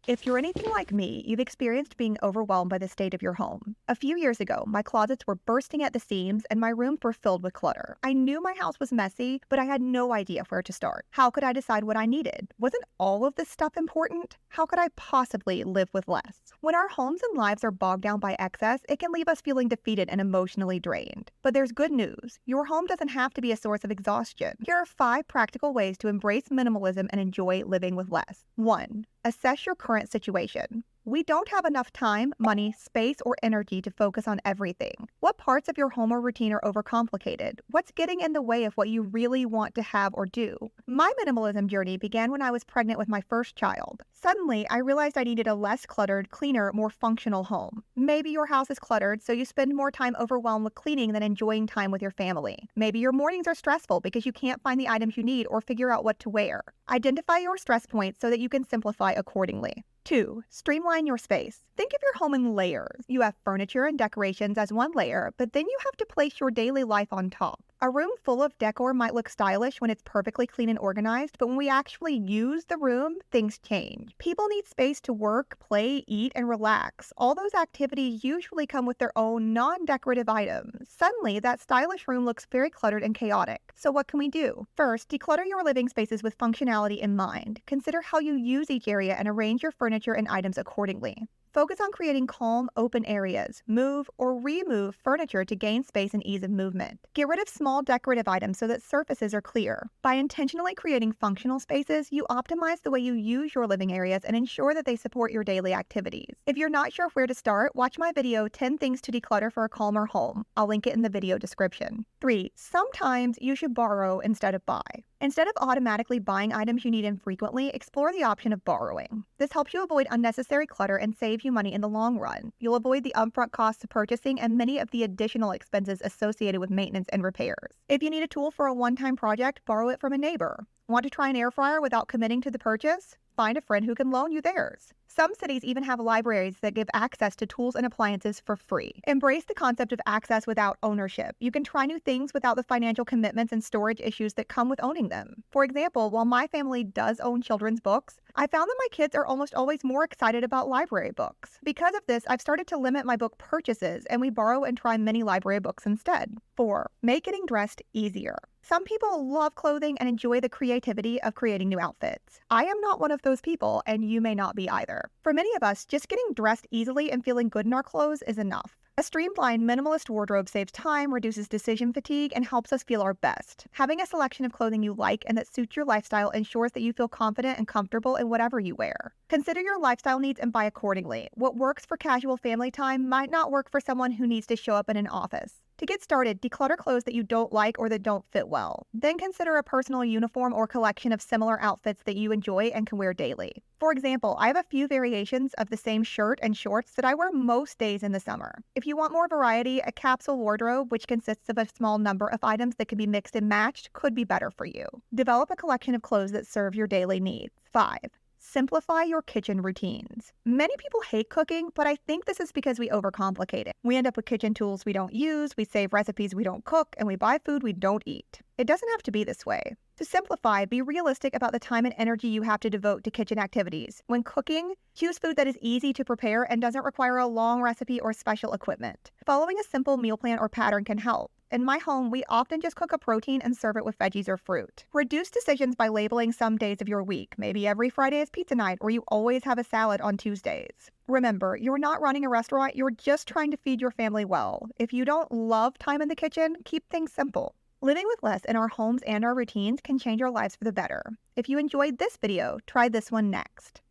If you're anything like me, you've experienced being overwhelmed by the state of your home. A few years ago, my closets were bursting at the seams and my rooms were filled with clutter. I knew my house was messy, but I had no idea where to start. How could I decide what I needed? Wasn't all of this stuff important? How could I possibly live with less? When our homes and lives are bogged down by excess, it can leave us feeling defeated and emotionally drained. But there's good news. Your home doesn't have to be a source of exhaustion. Here are 5 practical ways to embrace minimalism and enjoy living with less. 1. Assess your current situation. We don't have enough time, money, space, or energy to focus on everything. What parts of your home or routine are overcomplicated? What's getting in the way of what you really want to have or do? My minimalism journey began when I was pregnant with my first child. Suddenly, I realized I needed a less cluttered, cleaner, more functional home. Maybe your house is cluttered, so you spend more time overwhelmed with cleaning than enjoying time with your family. Maybe your mornings are stressful because you can't find the items you need or figure out what to wear. Identify your stress points so that you can simplify accordingly. 2. Streamline your space. Think of your home in layers. You have furniture and decorations as one layer, but then you have to place your daily life on top. A room full of decor might look stylish when it's perfectly clean and organized, but when we actually use the room, things change. People need space to work, play, eat, and relax. All those activities usually come with their own non-decorative items. Suddenly, that stylish room looks very cluttered and chaotic. So what can we do? First, declutter your living spaces with functionality in mind. Consider how you use each area and arrange your furniture and items accordingly. Focus on creating calm, open areas. Move or remove furniture to gain space and ease of movement. Get rid of small decorative items so that surfaces are clear. By intentionally creating functional spaces, you optimize the way you use your living areas and ensure that they support your daily activities. If you're not sure where to start, watch my video 10 Things to Declutter for a Calmer Home. I'll link it in the video description. 3. Sometimes you should borrow instead of buy. Instead of automatically buying items you need infrequently, explore the option of borrowing. This helps you avoid unnecessary clutter and save you money in the long run. You'll avoid the upfront costs of purchasing and many of the additional expenses associated with maintenance and repairs. If you need a tool for a one-time project, borrow it from a neighbor. Want to try an air fryer without committing to the purchase? Find a friend who can loan you theirs. Some cities even have libraries that give access to tools and appliances for free. Embrace the concept of access without ownership. You can try new things without the financial commitments and storage issues that come with owning them. For example, while my family does own children's books, I found that my kids are almost always more excited about library books. Because of this, I've started to limit my book purchases, and we borrow and try many library books instead. 4. Make getting dressed easier. Some people love clothing and enjoy the creativity of creating new outfits. I am not one of those people, and you may not be either. For many of us, just getting dressed easily and feeling good in our clothes is enough. A streamlined, minimalist wardrobe saves time, reduces decision fatigue, and helps us feel our best. Having a selection of clothing you like and that suits your lifestyle ensures that you feel confident and comfortable in whatever you wear. Consider your lifestyle needs and buy accordingly. What works for casual family time might not work for someone who needs to show up in an office. To get started, declutter clothes that you don't like or that don't fit well. Then consider a personal uniform or collection of similar outfits that you enjoy and can wear daily. For example, I have a few variations of the same shirt and shorts that I wear most days in the summer. If you want more variety, a capsule wardrobe, which consists of a small number of items that can be mixed and matched, could be better for you. Develop a collection of clothes that serve your daily needs. 5. Simplify your kitchen routines. Many people hate cooking, but I think this is because we overcomplicate it. We end up with kitchen tools we don't use, we save recipes we don't cook, and we buy food we don't eat. It doesn't have to be this way. To simplify, be realistic about the time and energy you have to devote to kitchen activities. When cooking, choose food that is easy to prepare and doesn't require a long recipe or special equipment. Following a simple meal plan or pattern can help. In my home, we often just cook a protein and serve it with veggies or fruit. Reduce decisions by labeling some days of your week. Maybe every Friday is pizza night, or you always have a salad on Tuesdays. Remember, you're not running a restaurant, you're just trying to feed your family well. If you don't love time in the kitchen, keep things simple. Living with less in our homes and our routines can change our lives for the better. If you enjoyed this video, try this one next.